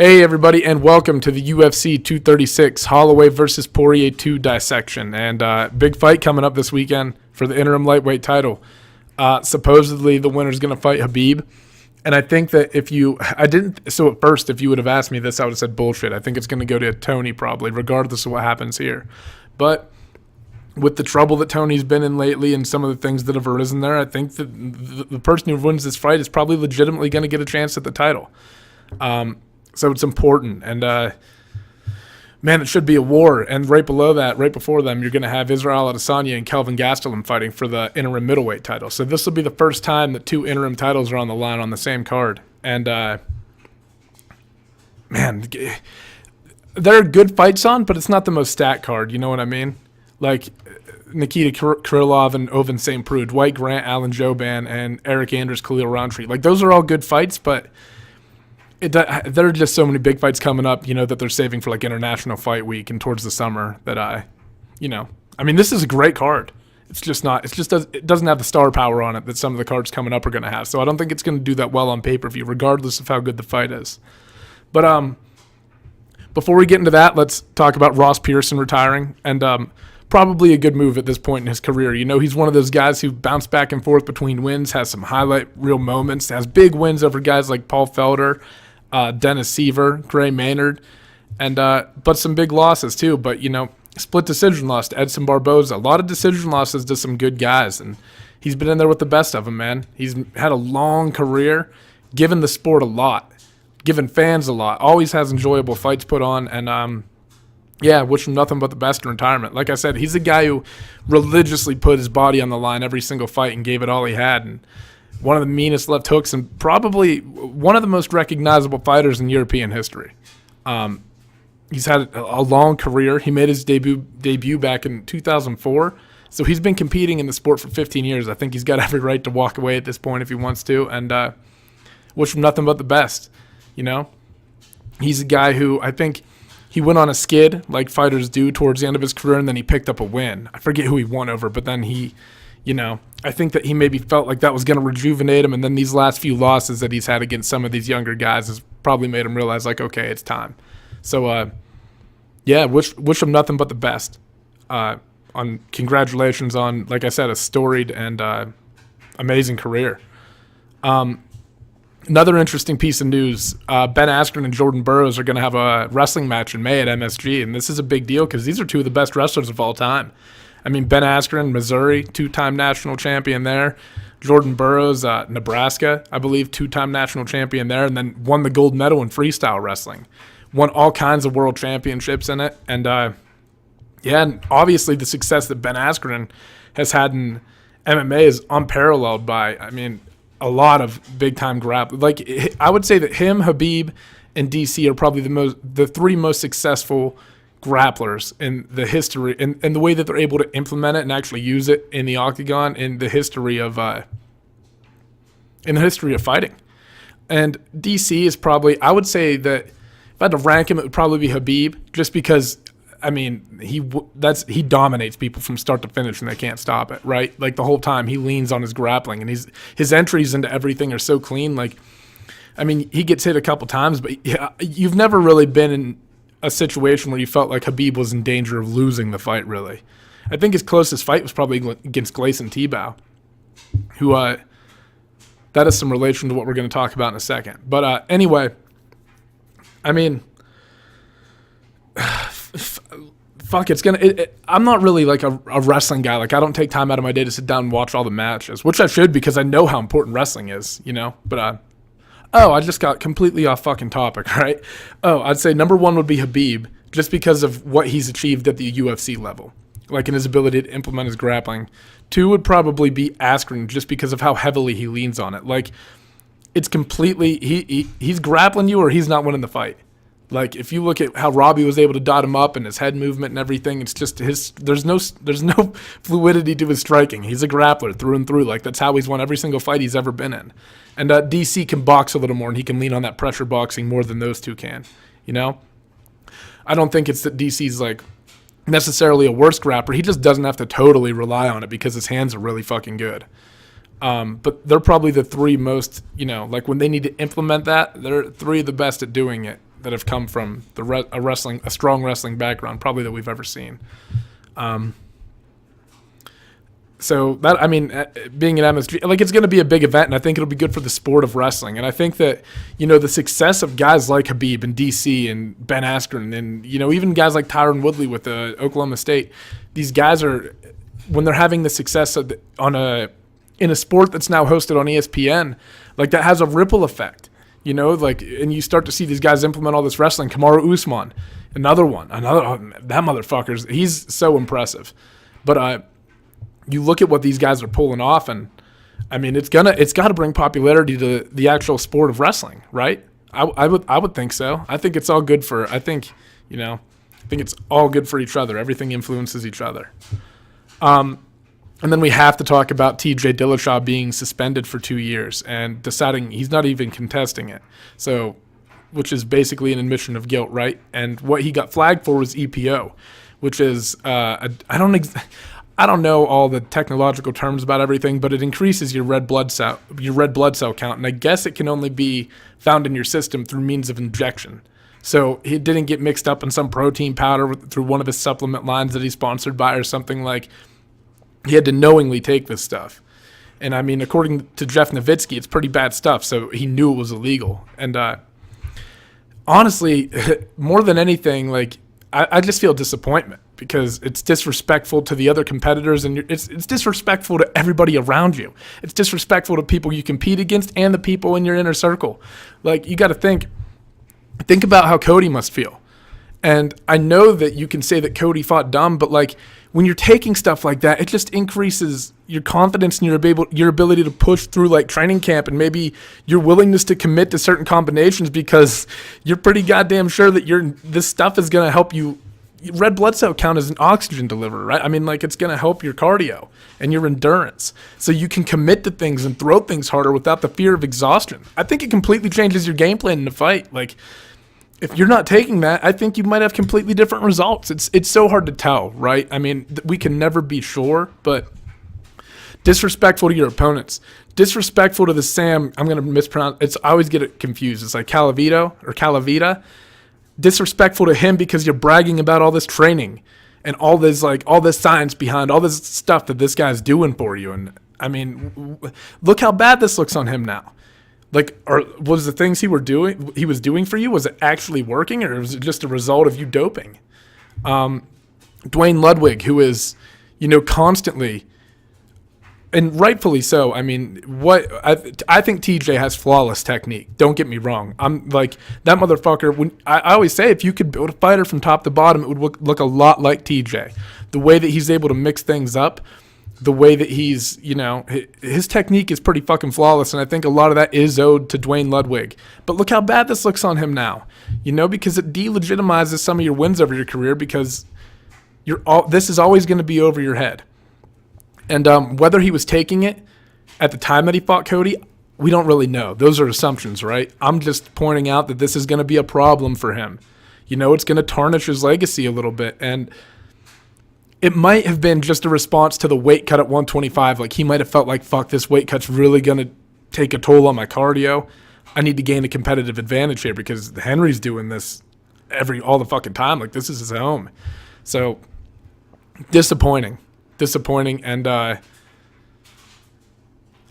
Hey everybody, and welcome to the UFC 236 Holloway versus Poirier 2 dissection. And big fight coming up this weekend for the interim lightweight title. Supposedly the winner's going to fight Khabib. And I think that if you would have asked me this, I would have said bullshit. I think it's going to go to Tony probably, regardless of what happens here. But with the trouble that Tony's been in lately and some of the things that have arisen there, I think that the person who wins this fight is probably legitimately going to get a chance at the title. So it's important, and man, it should be a war. And right below that, right before them, you're going to have Israel Adesanya and Kelvin Gastelum fighting for the interim middleweight title. So this will be the first time that two interim titles are on the line on the same card. And man, there are good fights on, but it's not the most stat card. You know what I mean? Like Nikita Krylov and Ovince St. Preux, Dwight Grant, Alan Jouban, and Eric Anders, Khalil Rountree. Like those are all good fights, but there are just so many big fights coming up, that they're saving for like International Fight Week and towards the summer that this is a great card. It doesn't have the star power on it that some of the cards coming up are going to have. So I don't think it's going to do that well on pay-per-view, regardless of how good the fight is. But before we get into that, let's talk about Ross Pearson retiring, and probably a good move at this point in his career. He's one of those guys who bounce back and forth between wins, has some highlight reel moments, has big wins over guys like Paul Felder, Dennis Seaver, Gray Maynard, and but some big losses too. But split decision loss to Edson Barboza. A lot of decision losses to some good guys, and he's been in there with the best of them, man. He's had a long career, given the sport a lot, given fans a lot. Always has enjoyable fights put on, and wish him nothing but the best in retirement. Like I said, he's a guy who religiously put his body on the line every single fight and gave it all he had, and one of the meanest left hooks and probably one of the most recognizable fighters in European history. He's had a long career. He made his debut back in 2004, so he's been competing in the sport for 15 years. I think he's got every right to walk away at this point if he wants to, and wish him nothing but the best. He's a guy who I think he went on a skid like fighters do towards the end of his career, and then he picked up a win. I forget who he won over, but then he, I think that he maybe felt like that was going to rejuvenate him, and then these last few losses that he's had against some of these younger guys has probably made him realize, like, okay, it's time. So, wish him nothing but the best. On congratulations on, like I said, a storied and amazing career. Another interesting piece of news, Ben Askren and Jordan Burroughs are going to have a wrestling match in May at MSG, and this is a big deal because these are two of the best wrestlers of all time. I mean, Ben Askren, Missouri, two-time national champion there. Jordan Burroughs, Nebraska, I believe, two-time national champion there, and then won the gold medal in freestyle wrestling. Won all kinds of world championships in it, and and obviously the success that Ben Askren has had in MMA is unparalleled by, a lot of big-time grapplers. Like, I would say that him, Khabib, and DC are probably the three most successful grapplers in the history, and the way that they're able to implement it and actually use it in the octagon in the history of fighting. And DC is probably, I would say that if I had to rank him, it would probably be Khabib, just because he dominates people from start to finish and they can't stop it, right? Like the whole time he leans on his grappling, and his entries into everything are so clean. Like, he gets hit a couple times, but you've never really been in a situation where you felt like Khabib was in danger of losing the fight, really. I think his closest fight was probably against Gleison Tebow, who that is some relation to what we're going to talk about in a second. But anyway, I'm not really like a wrestling guy. Like, I don't take time out of my day to sit down and watch all the matches, which I should because I know how important wrestling is, But I just got completely off fucking topic, right? I'd say number one would be Khabib, just because of what he's achieved at the UFC level, like in his ability to implement his grappling. Two would probably be Askren, just because of how heavily he leans on it. Like, it's completely, he's grappling you or he's not winning the fight. Like, if you look at how Robbie was able to dot him up and his head movement and everything, it's just there's no fluidity to his striking. He's a grappler through and through. Like, that's how he's won every single fight he's ever been in. And DC can box a little more, and he can lean on that pressure boxing more than those two can, I don't think it's that DC's, like, necessarily a worse grappler. He just doesn't have to totally rely on it because his hands are really fucking good. But they're probably the three most, like when they need to implement that, they're three of the best at doing it that have come from a strong wrestling background, probably that we've ever seen. So that, I mean, being an MSG, like, it's going to be a big event, and I think it'll be good for the sport of wrestling. And I think that, you know, the success of guys like Khabib and DC and Ben Askren and, you know, even guys like Tyron Woodley with Oklahoma State, these guys are, when they're having the success in a sport that's now hosted on ESPN, like, that has a ripple effect, you know, like, and you start to see these guys implement all this wrestling. Kamaru Usman, that motherfucker's, he's so impressive. But you look at what these guys are pulling off, and I mean, it's got to bring popularity to the actual sport of wrestling, right? I would think so. I think it's all good for. I think it's all good for each other. Everything influences each other. And then we have to talk about TJ Dillashaw being suspended for 2 years and deciding he's not even contesting it. So, which is basically an admission of guilt, right? And what he got flagged for was EPO, which is I don't know all the technological terms about everything, but it increases your red blood cell count, and I guess it can only be found in your system through means of injection. So it didn't get mixed up in some protein powder through one of his supplement lines that he's sponsored by or something. Like, he had to knowingly take this stuff. And I mean, according to Jeff Nowitzki, it's pretty bad stuff, so he knew it was illegal. And honestly, more than anything, like, I just feel disappointment, because it's disrespectful to the other competitors, and it's disrespectful to everybody around you. It's disrespectful to people you compete against and the people in your inner circle. Like, you got to think about how Cody must feel. And I know that you can say that Cody fought dumb, but like, when you're taking stuff like that, it just increases your confidence and your ability to push through like training camp, and maybe your willingness to commit to certain combinations, because you're pretty goddamn sure that this stuff is going to help you. Red blood cell count is an oxygen deliverer, right? I mean, like, it's going to help your cardio and your endurance, so you can commit to things and throw things harder without the fear of exhaustion. I think it completely changes your game plan in a fight. Like, if you're not taking that, I think you might have completely different results. It's so hard to tell, right? I mean, we can never be sure, but disrespectful to your opponents, disrespectful to the Sam. I'm going to mispronounce. I always get it confused. It's like Calavito or Calavita. Disrespectful to him because you're bragging about all this training and all this science behind all this stuff that this guy's doing for you. And I mean, look how bad this looks on him now. Like, was the things he was doing for you, was it actually working, or was it just a result of you doping? Dwayne Ludwig, who is, you know, constantly, and rightfully so. I mean, I think TJ has flawless technique. Don't get me wrong. I'm like, that motherfucker. When I always say, if you could build a fighter from top to bottom, it would look a lot like TJ. The way that he's able to mix things up, the way that he's, you know, his technique is pretty fucking flawless, and I think a lot of that is owed to Dwayne Ludwig. But look how bad this looks on him now, you know, because it delegitimizes some of your wins over your career, because this is always going to be over your head. And whether he was taking it at the time that he fought Cody, we don't really know. Those are assumptions, right? I'm just pointing out that this is going to be a problem for him. You know, it's going to tarnish his legacy a little bit, and it might have been just a response to the weight cut at 125. Like, he might have felt like, fuck, this weight cut's really going to take a toll on my cardio. I need to gain a competitive advantage here, because Henry's doing this all the fucking time. Like, this is his home. So, disappointing. And I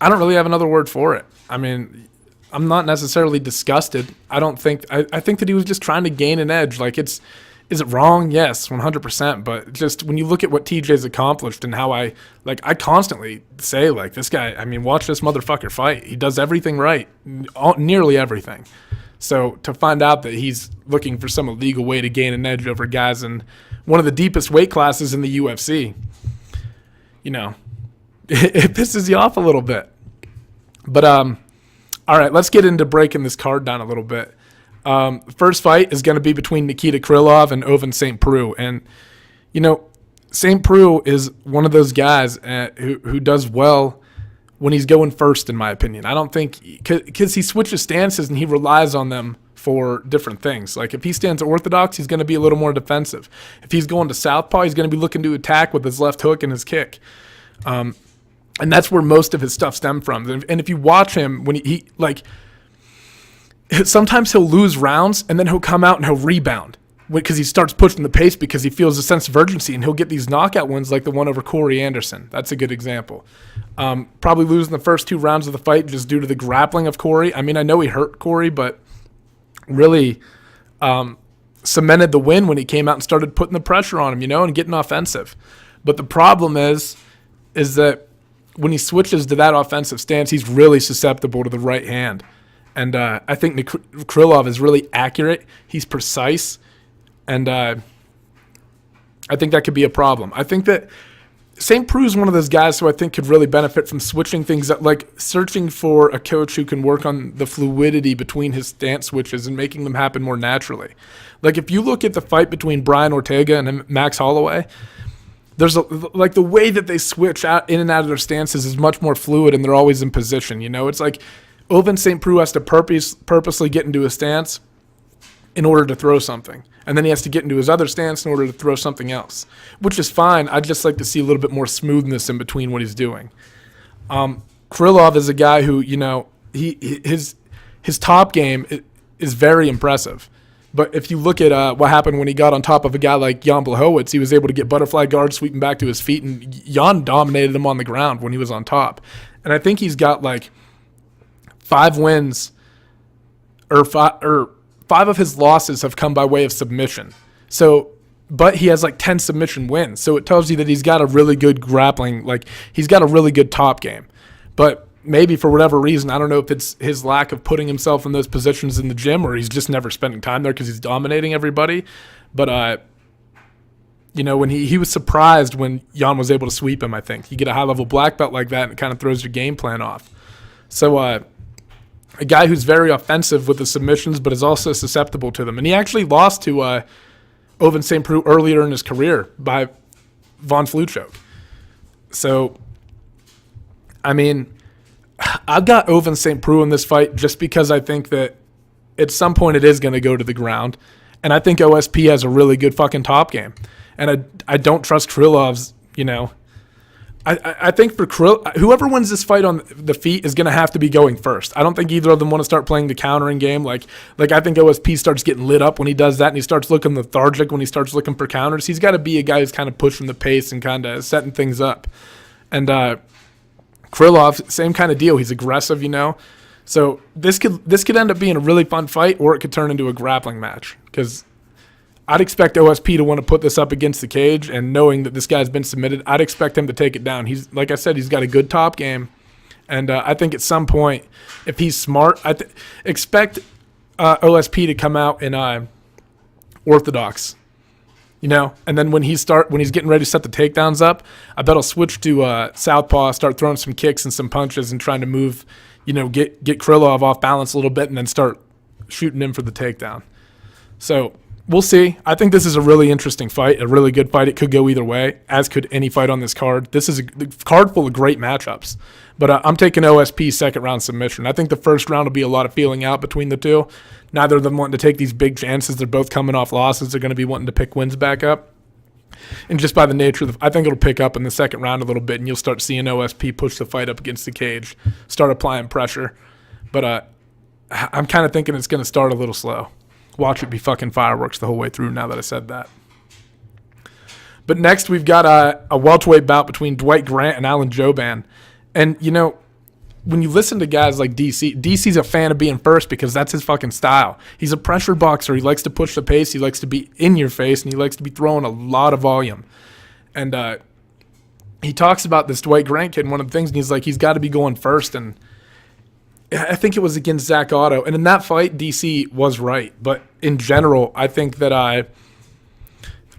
don't really have another word for it. I mean, I'm not necessarily disgusted. I think that he was just trying to gain an edge. Like, is it wrong? Yes, 100%. But just when you look at what TJ's accomplished and how I constantly say, like, this guy, I mean, watch this motherfucker fight. He does everything right, nearly everything. So to find out that he's looking for some illegal way to gain an edge over guys in one of the deepest weight classes in the UFC, you know, it pisses you off a little bit. But all right, let's get into breaking this card down a little bit. First fight is going to be between Nikita Krylov and Ovince St. Preux. And, you know, St. Preux is one of those guys who does well when he's going first, in my opinion. I don't think, because he switches stances and he relies on them for different things. Like, if he stands orthodox, he's going to be a little more defensive. If he's going to southpaw, he's going to be looking to attack with his left hook and his kick. And that's where most of his stuff stemmed from. And if you watch him, when he like, sometimes he'll lose rounds and then he'll come out and he'll rebound because he starts pushing the pace because he feels a sense of urgency, and he'll get these knockout wins like the one over Corey Anderson. That's a good example. Probably losing the first 2 rounds of the fight just due to the grappling of Corey. I mean, I know he hurt Corey, but really cemented the win when he came out and started putting the pressure on him, and getting offensive. But the problem is that when he switches to that offensive stance, he's really susceptible to the right hand. And I think Krylov is really accurate. He's precise. And I think that could be a problem. I think that St. Prue's one of those guys who I think could really benefit from switching things up, like searching for a coach who can work on the fluidity between his stance switches and making them happen more naturally. Like if you look at the fight between Brian Ortega and Max Holloway, there's the way that they switch out in and out of their stances is much more fluid, and they're always in position. It's like Ovince St. Preux has to purposely get into a stance in order to throw something. And then he has to get into his other stance in order to throw something else, which is fine. I'd just like to see a little bit more smoothness in between what he's doing. Krylov is a guy who, his top game is very impressive. But if you look at what happened when he got on top of a guy like Jan Blachowicz, he was able to get butterfly guard, sweep him back to his feet, and Jan dominated him on the ground when he was on top. And I think he's got 5 wins or 5 of his losses have come by way of submission. But he has 10 submission wins. So it tells you that he's got a really good grappling, he's got a really good top game. But maybe for whatever reason, I don't know if it's his lack of putting himself in those positions in the gym or he's just never spending time there because he's dominating everybody. But, when he was surprised when Jan was able to sweep him, I think. You get a high-level black belt like that and it kind of throws your game plan off. So, a guy who's very offensive with the submissions but is also susceptible to them. And he actually lost to Ovince St. Preux earlier in his career by Von Fluchoke. So, I mean, I've got Ovince St. Preux in this fight just because I think that at some point it is going to go to the ground. And I think OSP has a really good fucking top game. And I don't trust Krylov's, I think for whoever wins this fight on the feet is going to have to be going first. I don't think either of them want to start playing the countering game. Like I think OSP starts getting lit up when he does that, and he starts looking lethargic when he starts looking for counters. He's got to be a guy who's kind of pushing the pace and kind of setting things up. And Krylov, same kind of deal. He's aggressive, So this could end up being a really fun fight, or it could turn into a grappling match because I'd expect OSP to want to put this up against the cage, and knowing that this guy's been submitted, I'd expect him to take it down. He's, like I said, he's got a good top game, and I think at some point, if he's smart, expect OSP to come out in orthodox, and then when he's getting ready to set the takedowns up, I bet he'll switch to southpaw, start throwing some kicks and some punches, and trying to move, get Krylov off balance a little bit, and then start shooting him for the takedown. So we'll see. I think this is a really interesting fight, a really good fight. It could go either way, as could any fight on this card. This is a card full of great matchups. But I'm taking OSP second round submission. I think the first round will be a lot of feeling out between the two. Neither of them wanting to take these big chances. They're both coming off losses. They're going to be wanting to pick wins back up. And just by the nature of I think it'll pick up in the second round a little bit, and you'll start seeing OSP push the fight up against the cage, start applying pressure. But I'm kind of thinking it's going to start a little slow. Watch it be fucking fireworks the whole way through now that I said that. But next we've got a welterweight bout between Dwight Grant and Alan Jouban. And, when you listen to guys like DC's a fan of being first because that's his fucking style. He's a pressure boxer. He likes to push the pace. He likes to be in your face, and he likes to be throwing a lot of volume. And he talks about this Dwight Grant kid, and one of the things, and he's like, he's got to be going first. And I think it was against Zach Otto. And in that fight, DC was right. But in general, I think that I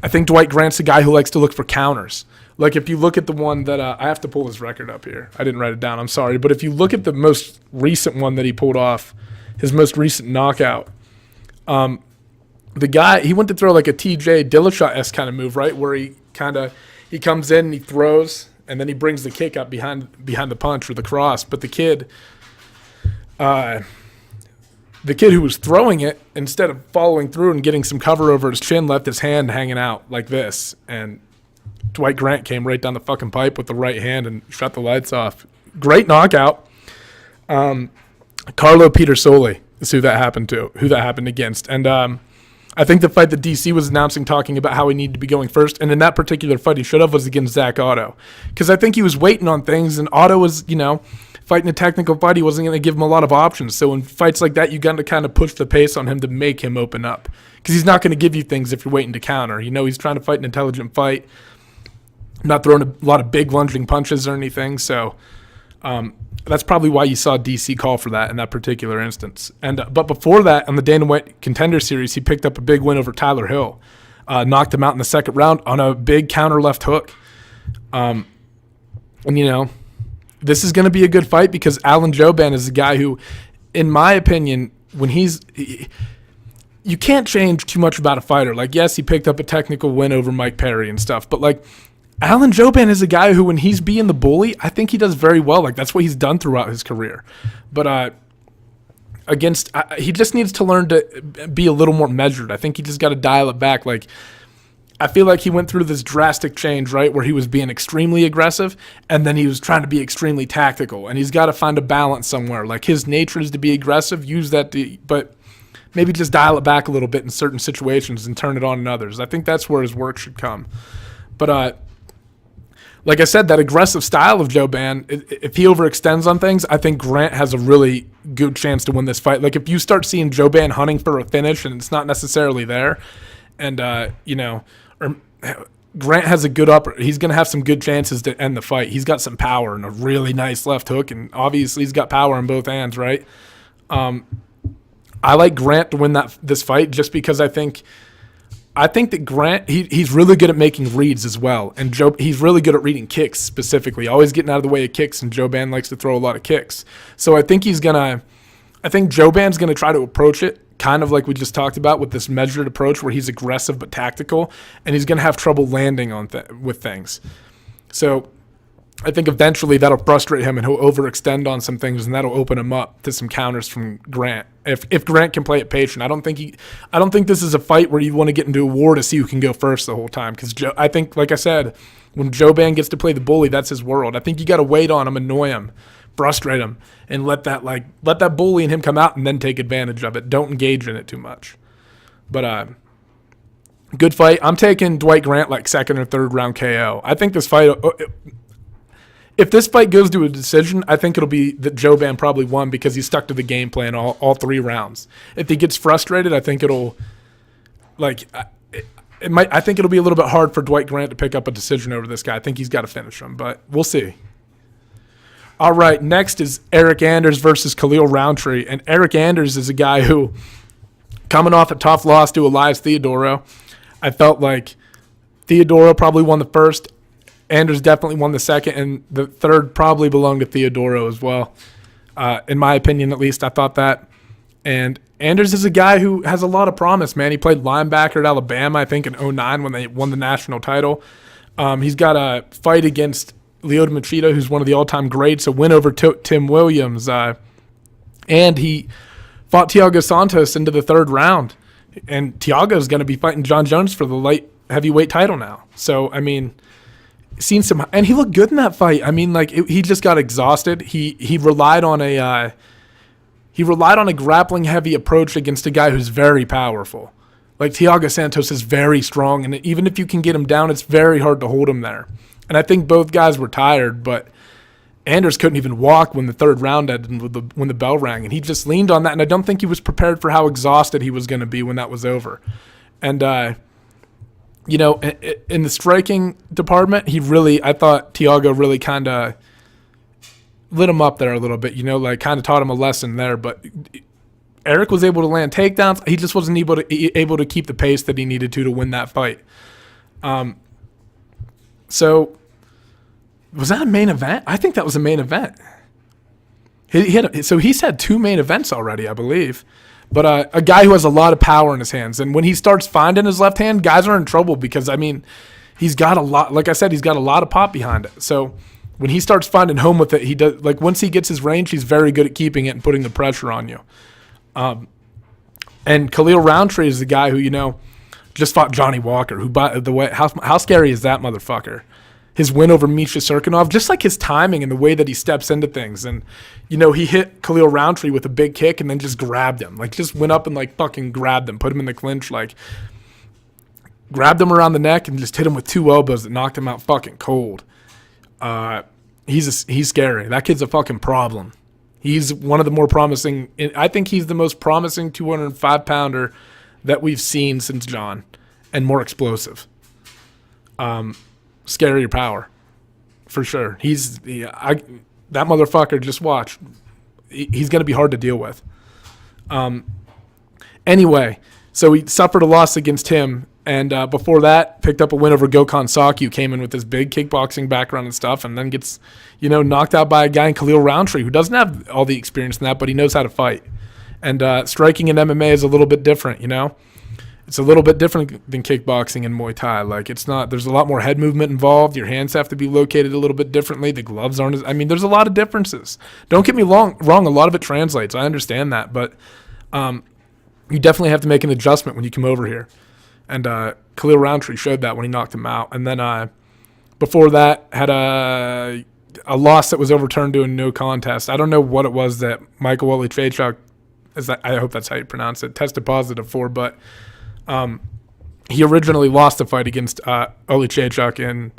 think Dwight Grant's a guy who likes to look for counters. Like if you look at the one that I have to pull his record up here. I didn't write it down. I'm sorry. But if you look at the most recent one that he pulled off, his most recent knockout, the guy, he went to throw like a TJ Dillashaw-esque kind of move, right? Where he comes in and he throws, and then he brings the kick up behind the punch or the cross. But the kid who was throwing it, instead of following through and getting some cover over his chin, left his hand hanging out like this. And Dwight Grant came right down the fucking pipe with the right hand and shut the lights off. Great knockout. Carlo Pietersoli, is who that happened against. And I think the fight that DC was announcing, talking about how he needed to be going first, and in that particular fight he should have, was against Zach Otto. Because I think he was waiting on things, and Otto was, fighting a technical fight. He wasn't going to give him a lot of options. So in fights like that, you got to kind of push the pace on him to make him open up. Because he's not going to give you things if you're waiting to counter. He's trying to fight an intelligent fight, not throwing a lot of big lunging punches or anything. So that's probably why you saw DC call for that in that particular instance. But before that, on the Dana White Contender Series, he picked up a big win over Tyler Hill. Knocked him out in the second round on a big counter left hook. This is going to be a good fight because Alan Jouban is a guy who, in my opinion, you can't change too much about a fighter. Like, yes, he picked up a technical win over Mike Perry and stuff, but like, Alan Jouban is a guy who, when he's being the bully, I think he does very well. Like, that's what he's done throughout his career. But he just needs to learn to be a little more measured. I think he just got to dial it back. Like, I feel like he went through this drastic change, right, where he was being extremely aggressive, and then he was trying to be extremely tactical. And he's got to find a balance somewhere. Like, his nature is to be aggressive, use that, but maybe just dial it back a little bit in certain situations and turn it on in others. I think that's where his work should come. But like I said, that aggressive style of Jouban, if he overextends on things, I think Grant has a really good chance to win this fight. Like, if you start seeing Jouban hunting for a finish and it's not necessarily there, and, or Grant has a good upper, he's going to have some good chances to end the fight. He's got some power and a really nice left hook, and obviously he's got power in both hands, right? I like Grant to win this fight just because I think that Grant, he's really good at making reads as well. And he's really good at reading kicks specifically, always getting out of the way of kicks, and Jouban likes to throw a lot of kicks. So I think Jouban's going to try to approach it kind of like we just talked about, with this measured approach where he's aggressive but tactical, and he's going to have trouble landing on with things. So I think eventually that'll frustrate him and he'll overextend on some things, and that'll open him up to some counters from Grant. If Grant can play it patient, I don't think this is a fight where you want to get into a war to see who can go first the whole time. Because I think, like I said, when Jouban gets to play the bully, that's his world. I think you got to wait on him, annoy him, frustrate him, and let that bully in him come out, and then take advantage of it. Don't engage in it too much. But good fight. I'm taking Dwight Grant like second or third round KO. I think this fight, if this fight goes to a decision, I think it'll be that Jouban probably won because he stuck to the game plan all 3 rounds. If he gets frustrated, I think it'll I think it'll be a little bit hard for Dwight Grant to pick up a decision over this guy. I think he's got to finish him, but we'll see. All right, next is Eric Anders versus Khalil Roundtree. And Eric Anders is a guy who, coming off a tough loss to Elias Theodorou, I felt like Theodorou probably won the first. Anders definitely won the second, and the third probably belonged to Theodorou as well. In my opinion, at least, I thought that. And Anders is a guy who has a lot of promise, man. He played linebacker at Alabama, I think, in 2009 when they won the national title. He's got a fight against Lyoto Machida, who's one of the all-time greats, a win over Tim Williams. And he fought Thiago Santos into the third round. And Thiago's going to be fighting John Jones for the light heavyweight title now. So, I mean, seen some, and he looked good in that fight. I mean, he just got exhausted. He relied on a grappling heavy approach against a guy who's very powerful. Like, Thiago Santos is very strong, and even if you can get him down, it's very hard to hold him there. And I think both guys were tired, but Anders couldn't even walk when the third round ended, when the bell rang, and he just leaned on that, and I don't think he was prepared for how exhausted he was going to be when that was over. And in the striking department, I thought Thiago really kind of lit him up there a little bit, kind of taught him a lesson there. But Eric was able to land takedowns. He just wasn't able to keep the pace that he needed to win that fight. So was that a main event? I think that was a main event. He's had 2 main events already, I believe. But a guy who has a lot of power in his hands. And when he starts finding his left hand, guys are in trouble because, I mean, he's got a lot, like I said, he's got a lot of pop behind it. So when he starts finding home with it, he does, once he gets his range, he's very good at keeping it and putting the pressure on you. And Khalil Roundtree is the guy who, just fought Johnny Walker, who, by the way, how scary is that motherfucker? his win over Misha Serkinov, just like his timing and the way that he steps into things. And, he hit Khalil Roundtree with a big kick and then just grabbed him. Like, just went up and, like, fucking grabbed him, put him in the clinch, like, grabbed him around the neck and just hit him with 2 elbows that knocked him out fucking cold. He's scary. That kid's a fucking problem. He's one of the more promising. I think he's the most promising 205-pounder that we've seen since John, and more explosive. Scarier power, for sure. That motherfucker. Just watch. He's gonna be hard to deal with. Anyway, so he suffered a loss against him. And before that, picked up a win over Gokhan Saki, who came in with this big kickboxing background and stuff, and then gets, knocked out by a guy in Khalil Roundtree, who doesn't have all the experience in that, but he knows how to fight. And striking in MMA is a little bit different, It's a little bit different than kickboxing and Muay Thai. Like, it's not, there's a lot more head movement involved. Your hands have to be located a little bit differently. The gloves aren't there's a lot of differences. Don't get me wrong, a lot of it translates. I understand that, but you definitely have to make an adjustment when you come over here. And Khalil Roundtree showed that when he knocked him out. And then before that, had a loss that was overturned to a no contest. I don't know what it was that Michael Olichaychuk, I hope that's how you pronounce it, tested positive for. But he originally lost the fight against Olichaychuk in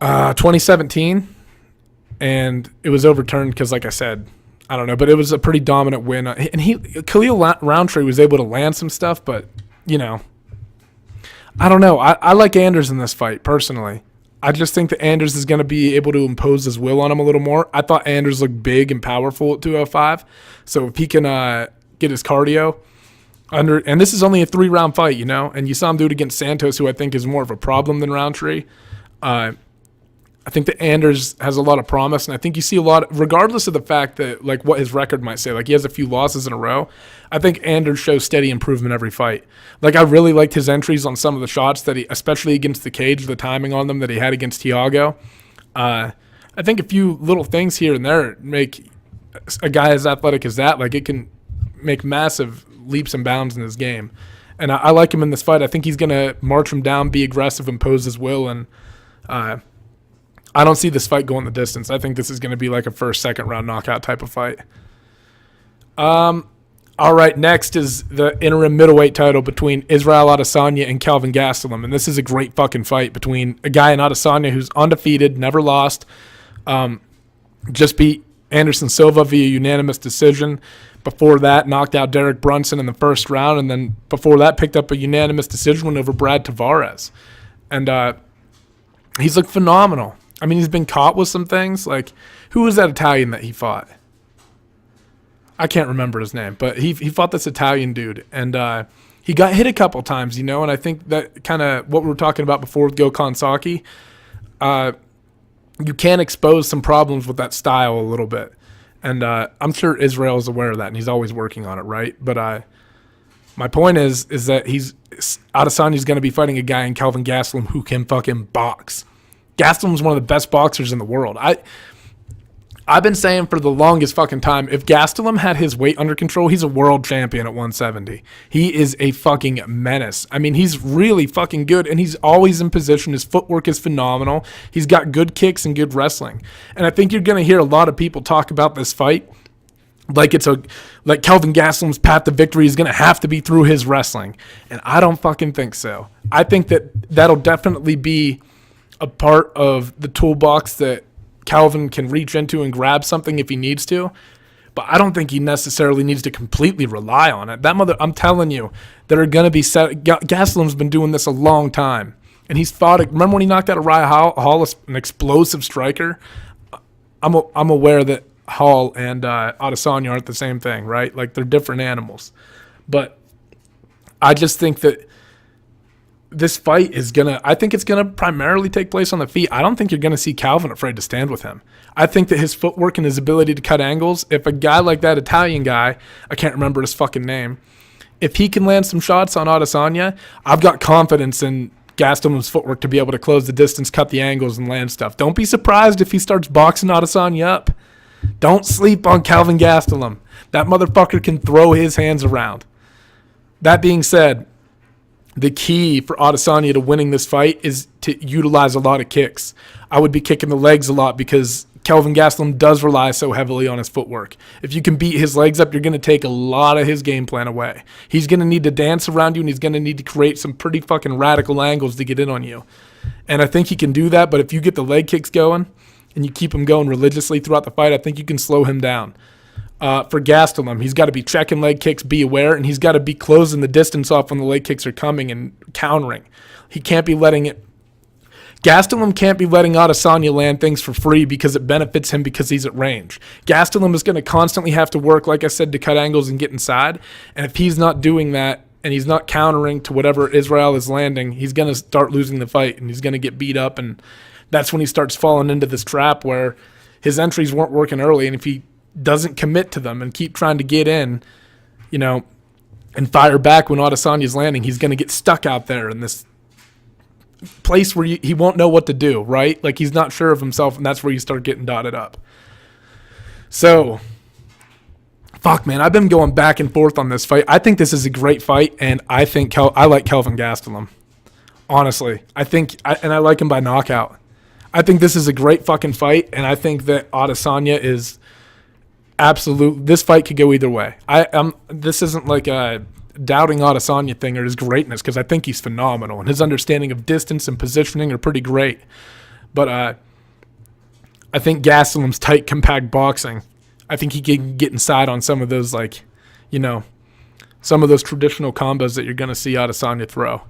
2017. And it was overturned because, like I said, I don't know. But it was a pretty dominant win. And Khalil Roundtree was able to land some stuff, but I don't know. I like Anders in this fight, personally. I just think that Anders is going to be able to impose his will on him a little more. I thought Anders looked big and powerful at 205. So if he can get his cardio under, and this is only a 3-round fight, and you saw him do it against Santos, who I think is more of a problem than Roundtree. I think that Anders has a lot of promise, and I think you see a lot, regardless of the fact that, like, what his record might say, like, he has a few losses in a row. I think Anders shows steady improvement every fight. Like, I really liked his entries on some of the shots that he, especially against the cage, the timing on them that he had against Thiago. I think a few little things here and there make a guy as athletic as that, like, it can make massive leaps and bounds in his game. And I like him in this fight. I think he's going to march him down, be aggressive, impose his will, and I don't see this fight going the distance. I think this is going to be like a first, second round knockout type of fight. All right, next is the interim middleweight title between Israel Adesanya and Kelvin Gastelum. And this is a great fucking fight between a guy in Adesanya who's undefeated, never lost, just beat Anderson Silva via unanimous decision. Before that, knocked out Derek Brunson in the first round. And then before that, picked up a unanimous decision win over Brad Tavares. And he's looked phenomenal. I mean, he's been caught with some things. Like, who was that Italian that he fought? I can't remember his name, but he fought this Italian dude. And he got hit a couple times, and I think that kind of what we were talking about before with Gokhan Saki, you can expose some problems with that style a little bit. And I'm sure Israel is aware of that, and he's always working on it, right? But my point is that Adesanya's going to be fighting a guy in Kelvin Gastelum who can fucking box. Gastelum's one of the best boxers in the world. I've been saying for the longest fucking time, if Gastelum had his weight under control, he's a world champion at 170. He is a fucking menace. I mean, he's really fucking good, and he's always in position. His footwork is phenomenal. He's got good kicks and good wrestling. And I think you're going to hear a lot of people talk about this fight like like Kelvin Gastelum's path to victory is going to have to be through his wrestling. And I don't fucking think so. I think that that'll definitely be a part of the toolbox that Calvin can reach into and grab something if he needs to. But I don't think he necessarily needs to completely rely on it. I'm telling you, there are going to be Gastelum's been doing this a long time. And he's fought it. Remember when he knocked out Uriah Hall, an explosive striker? I'm aware that Hall and Adesanya aren't the same thing, right? Like, they're different animals. But I just think that this fight is I think it's going to primarily take place on the feet. I don't think you're going to see Calvin afraid to stand with him. I think that his footwork and his ability to cut angles, if a guy like that Italian guy, I can't remember his fucking name, if he can land some shots on Adesanya, I've got confidence in Gastelum's footwork to be able to close the distance, cut the angles, and land stuff. Don't be surprised if he starts boxing Adesanya up. Don't sleep on Kelvin Gastelum. That motherfucker can throw his hands around. That being said, the key for Adesanya to winning this fight is to utilize a lot of kicks. I would be kicking the legs a lot because Kelvin Gastelum does rely so heavily on his footwork. If you can beat his legs up, you're going to take a lot of his game plan away. He's going to need to dance around you, and he's going to need to create some pretty fucking radical angles to get in on you. And I think he can do that, but if you get the leg kicks going and you keep him going religiously throughout the fight, I think you can slow him down. For Gastelum, he's got to be checking leg kicks, be aware, and he's got to be closing the distance off when the leg kicks are coming and countering. He can't be letting it. Gastelum can't be letting Adesanya land things for free because it benefits him because he's at range. Gastelum is going to constantly have to work, like I said, to cut angles and get inside. And if he's not doing that and he's not countering to whatever Israel is landing, he's going to start losing the fight and he's going to get beat up. And that's when he starts falling into this trap where his entries weren't working early. And if he doesn't commit to them and keep trying to get in, and fire back when Adesanya's landing, he's going to get stuck out there in this place where he won't know what to do, right? Like he's not sure of himself, and that's where you start getting dotted up. So, fuck, man, I've been going back and forth on this fight. I think this is a great fight, and I think I like Kelvin Gastelum. Honestly, I like him by knockout. I think this is a great fucking fight, and I think that Adesanya is absolute. This fight could go either way. This isn't like a doubting Adesanya thing or his greatness, because I think he's phenomenal and his understanding of distance and positioning are pretty great. But I think Gastelum's tight, compact boxing, I think he can get inside on some of those, some of those traditional combos that you're going to see Adesanya throw.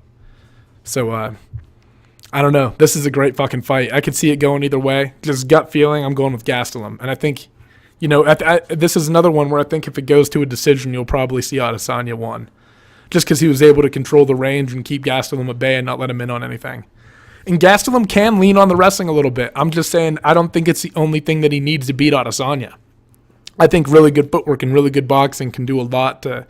So I don't know. This is a great fucking fight. I could see it going either way. Just gut feeling, I'm going with Gastelum. And I think, this is another one where I think if it goes to a decision, you'll probably see Adesanya won. Just because he was able to control the range and keep Gastelum at bay and not let him in on anything. And Gastelum can lean on the wrestling a little bit. I'm just saying I don't think it's the only thing that he needs to beat Adesanya. I think really good footwork and really good boxing can do a lot to,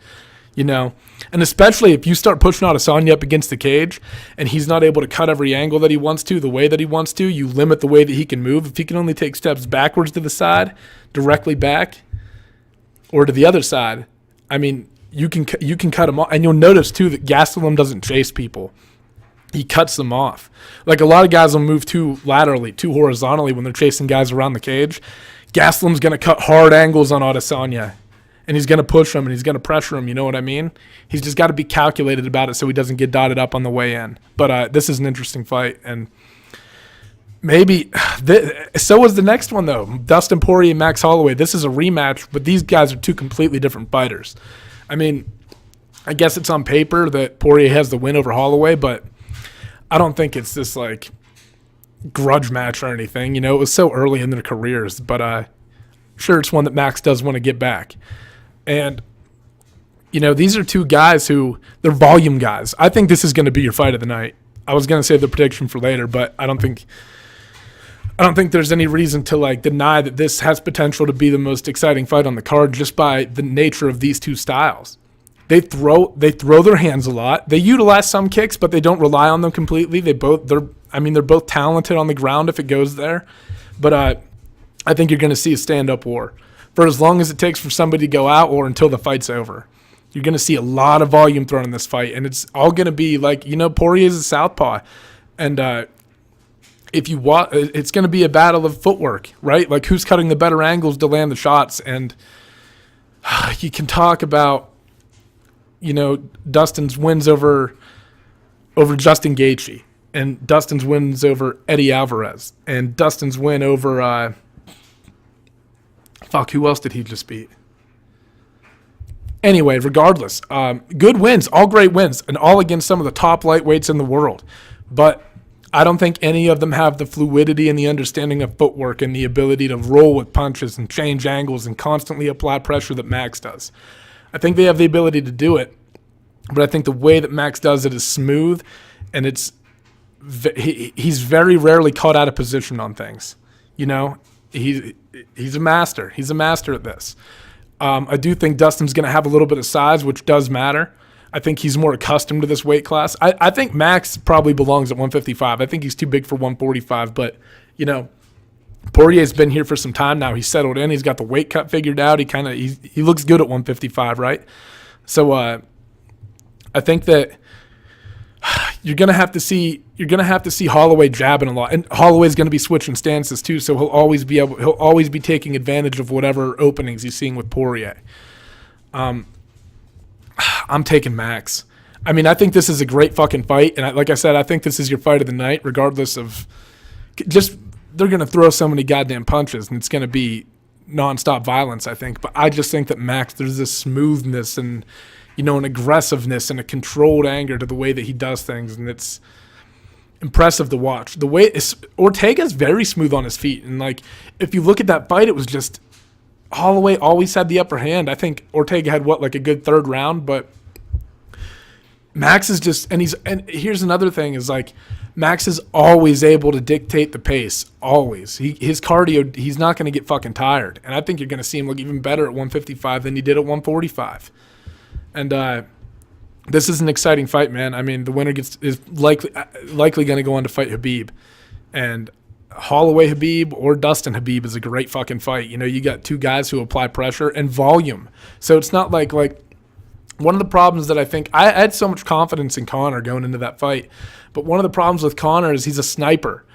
and especially if you start pushing Adesanya up against the cage and he's not able to cut every angle that he wants to, the way that he wants to, you limit the way that he can move. If he can only take steps backwards to the side, directly back, or to the other side, you can cut him off. And you'll notice, too, that Gastelum doesn't chase people. He cuts them off. Like a lot of guys will move too laterally, too horizontally when they're chasing guys around the cage. Gastelum's going to cut hard angles on Adesanya, and he's going to push him, and he's going to pressure him, you know what I mean? He's just got to be calculated about it so he doesn't get dotted up on the way in. But this is an interesting fight, and maybe so was the next one, though. Dustin Poirier and Max Holloway. This is a rematch, but these guys are two completely different fighters. I guess it's on paper that Poirier has the win over Holloway, but I don't think it's this, grudge match or anything. It was so early in their careers, but sure, it's one that Max does want to get back. And, these are two guys who, they're volume guys. I think this is going to be your fight of the night. I was going to save the prediction for later, but I don't think there's any reason to deny that this has potential to be the most exciting fight on the card just by the nature of these two styles. They throw their hands a lot. They utilize some kicks, but they don't rely on them completely. They're both talented on the ground if it goes there. But I think you're going to see a stand-up war for as long as it takes for somebody to go out or until the fight's over. You're going to see a lot of volume thrown in this fight, and it's all going to be Poirier's a southpaw, and if you want, it's going to be a battle of footwork, right? Like who's cutting the better angles to land the shots. And you can talk about, Dustin's wins over Justin Gaethje, and Dustin's wins over Eddie Alvarez, and Dustin's win over, who else did he just beat? Anyway, regardless, good wins, all great wins, and all against some of the top lightweights in the world. But I don't think any of them have the fluidity and the understanding of footwork and the ability to roll with punches and change angles and constantly apply pressure that Max does. I think they have the ability to do it, but I think the way that Max does it is smooth, and he's very rarely caught out of position on things. He's a master. He's a master at this. I do think Dustin's going to have a little bit of size, which does matter. I think he's more accustomed to this weight class. I think Max probably belongs at 155. I think he's too big for 145. But, Poirier's been here for some time now. He's settled in. He's got the weight cut figured out. He looks good at 155, right? So I think that you're gonna have to see Holloway jabbing a lot, and Holloway's gonna be switching stances too. So he'll always be taking advantage of whatever openings he's seeing with Poirier. I'm taking Max. I mean, I think this is a great fucking fight, and like I said, I think this is your fight of the night, regardless of just they're gonna throw so many goddamn punches, and it's gonna be nonstop violence, I think. But I just think that Max, there's this smoothness and an aggressiveness and a controlled anger to the way that he does things, and it's impressive to watch. The way Ortega's very smooth on his feet, and like if you look at that fight, it was just Holloway always had the upper hand. I think Ortega had like a good third round, but Max is just and here's another thing is like Max is always able to dictate the pace. Always. His cardio, he's not going to get fucking tired. And I think you're going to see him look even better at 155 than he did at 145. And this is an exciting fight, man. I mean, the winner is likely going to go on to fight Khabib. And Holloway Khabib or Dustin Khabib is a great fucking fight. You got two guys who apply pressure and volume. So it's not like one of the problems that I think I had so much confidence in Conor going into that fight. But one of the problems with Conor is he's a sniper.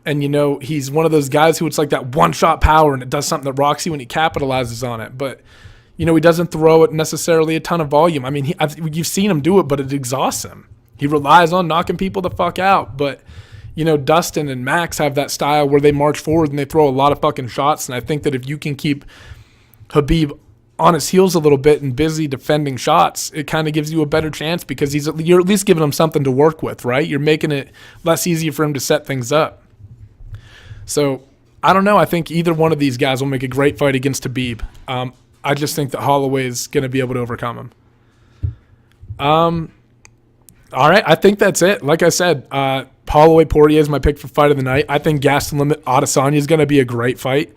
And, he's one of those guys who it's like that one-shot power and it does something that rocks you when he capitalizes on it. But, he doesn't throw it necessarily a ton of volume. I mean, you've seen him do it, but it exhausts him. He relies on knocking people the fuck out. But, Dustin and Max have that style where they march forward and they throw a lot of fucking shots. And I think that if you can keep Khabib on his heels a little bit and busy defending shots, it kind of gives you a better chance because you're at least giving him something to work with, right? You're making it less easy for him to set things up. So, I don't know. I think either one of these guys will make a great fight against Khabib. I just think that Holloway is going to be able to overcome him. All right, I think that's it. Like I said, Holloway Poirier is my pick for fight of the night. I think Gas to Limit Adesanya is going to be a great fight.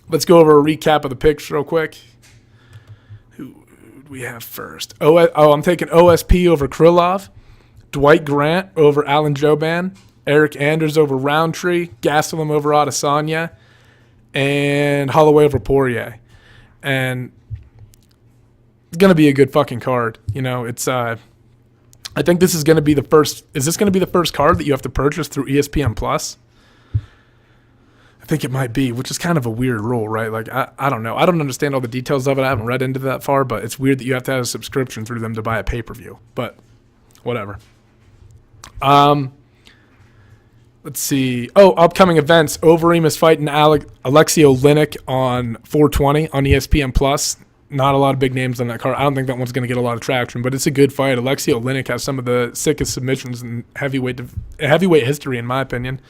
Let's go over a recap of the picks real quick. Who do we have first? I'm taking OSP over Krylov, Dwight Grant over Alan Jouban, Eric Anders over Roundtree, Gastelum over Adesanya, and Holloway over Poirier. And it's going to be a good fucking card. It's I think this is going to be the first. Is this going to be the first card that you have to purchase through ESPN Plus? I think it might be, which is kind of a weird rule, right? Like, I don't know. I don't understand all the details of it. I haven't read into that far, but it's weird that you have to have a subscription through them to buy a pay-per-view. But whatever. Let's see. Oh, upcoming events. Overeem is fighting Alexei Oleinik on 420 on ESPN Plus. Not a lot of big names on that card. I don't think that one's going to get a lot of traction, but it's a good fight. Alexei Oleinik has some of the sickest submissions in heavyweight history, in my opinion.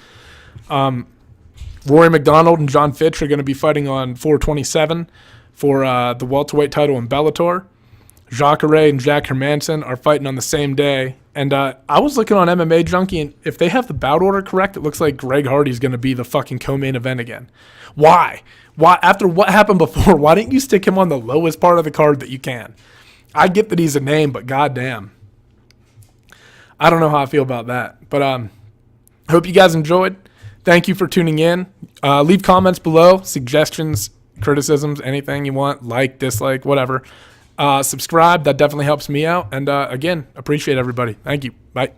Rory McDonald and John Fitch are going to be fighting on 427 for the welterweight title in Bellator. Jacare and Jack Hermanson are fighting on the same day. And I was looking on MMA Junkie, and if they have the bout order correct, it looks like Greg Hardy's going to be the fucking co-main event again. Why? After what happened before, why didn't you stick him on the lowest part of the card that you can? I get that he's a name, but goddamn. I don't know how I feel about that. But I hope you guys enjoyed. Thank you for tuning in. Leave comments below, suggestions, criticisms, anything you want, like, dislike, whatever. Subscribe. That definitely helps me out. And again, appreciate everybody. Thank you. Bye.